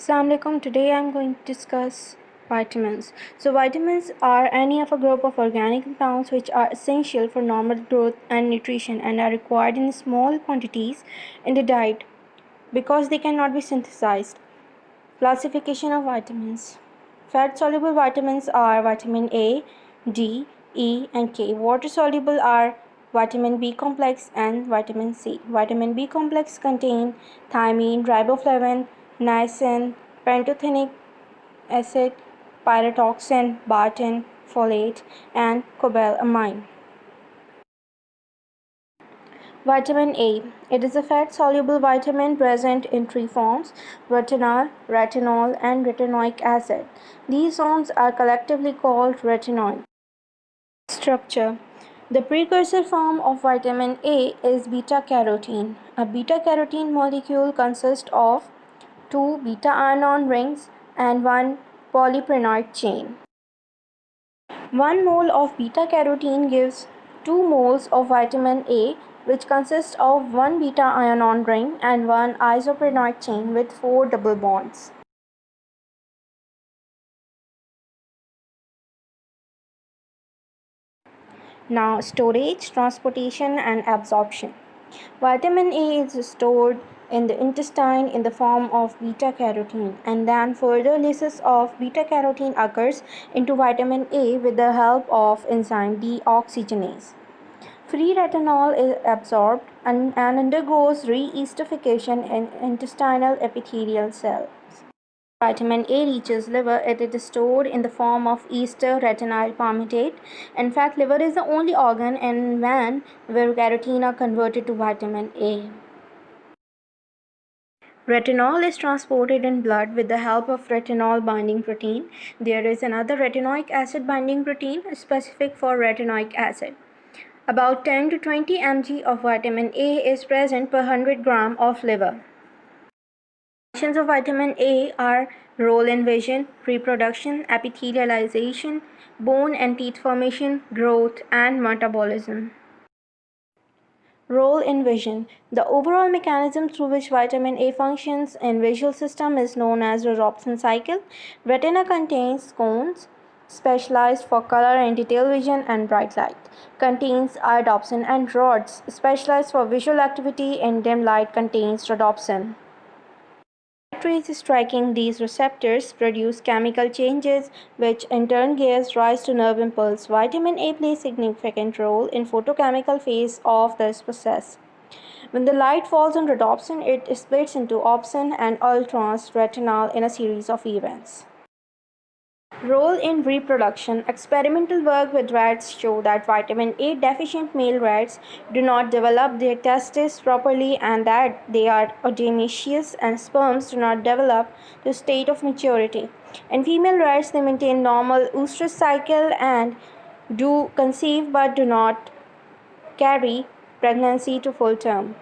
Assalamu alaikum. Today I am going to discuss vitamins. So vitamins are any of a group of organic compounds which are essential for normal growth and nutrition and are required in small quantities in the diet because they cannot be synthesized. Classification of vitamins. Fat soluble vitamins are vitamin A, D, E and K. Water soluble are vitamin B complex and vitamin C. Vitamin B complex contain thiamine, riboflavin, niacin, pantothenic acid, pyridoxine, biotin, folate, and cobalamin. Vitamin A. It is a fat-soluble vitamin present in three forms: retinol, retinol, and retinoic acid. These forms are collectively called retinoids. Structure. The precursor form of vitamin A is beta-carotene. A beta-carotene molecule consists of two beta-ion rings and one polypeptide chain. 1 mole of beta-carotene gives 2 moles of vitamin A, which consists of one beta-ion ring and one isoprenoid chain with 4 double bonds. Now, storage, transportation, and absorption. Vitamin A is stored in the intestine in the form of beta-carotene, and then further lysis of beta-carotene occurs into vitamin A with the help of enzyme deoxygenase. Free retinol is absorbed and undergoes re-esterification in intestinal epithelial cells. Vitamin A reaches liver, it is stored in the form of ester retinyl palmitate. In fact, liver is the only organ in man where carotene are converted to vitamin A. Retinol is transported in blood with the help of retinol binding protein. There is another retinoic acid binding protein specific for retinoic acid. About 10 to 20 mg of vitamin A is present per 100 gram of liver. Functions of vitamin A are role in vision, reproduction, epithelialization, bone and teeth formation, growth, and metabolism. Role in vision. The overall mechanism through which vitamin A functions in visual system is known as the Robson cycle. Retina contains cones specialized for color and detail vision and bright light. Contains iodopsin, and rods specialized for visual activity in dim light contains rhodopsin. Light rays striking these receptors produce chemical changes which in turn gives rise to nerve impulse. Vitamin A plays a significant role in photochemical phase of this process. When the light falls on rhodopsin, it splits into opsin and ultrons retinal in a series of events. Role in reproduction. Experimental work with rats show that vitamin A deficient male rats do not develop their testes properly and that they are odemaceous and sperms do not develop to state of maturity. In female rats, they maintain normal oestrus cycle and do conceive but do not carry pregnancy to full term.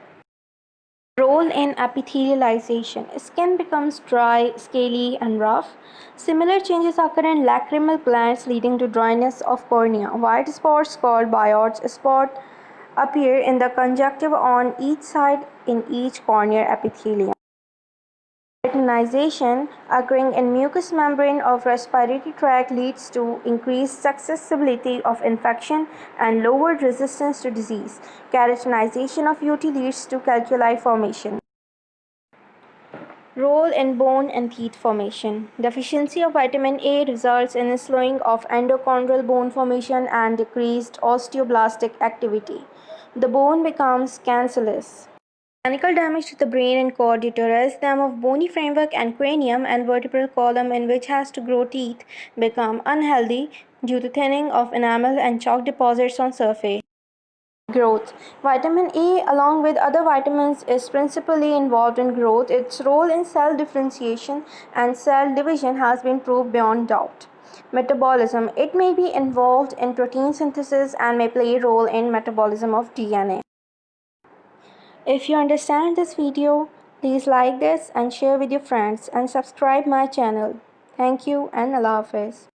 Role in epithelialization. Skin becomes dry, scaly, and rough. Similar changes occur in lacrimal glands, leading to dryness of cornea. White spots called Biot's spot appear in the conjunctiva on each side in each corneal epithelium. Keratinization occurring in mucous membrane of respiratory tract leads to increased susceptibility of infection and lowered resistance to disease. Keratinization of UT leads to calculi formation. Role in bone and teeth formation. Deficiency of vitamin A results in a slowing of endochondral bone formation and decreased osteoblastic activity. The bone becomes cancellous. Mechanical damage to the brain and cord deteriorates them of bony framework and cranium and vertebral column in which has to grow teeth become unhealthy due to thinning of enamel and chalk deposits on surface. Growth. Vitamin A, along with other vitamins, is principally involved in growth. Its role in cell differentiation and cell division has been proved beyond doubt. Metabolism. It may be involved in protein synthesis and may play a role in metabolism of DNA. If you understand this video, please like this and share with your friends and subscribe my channel. Thank you and Allah Hafiz.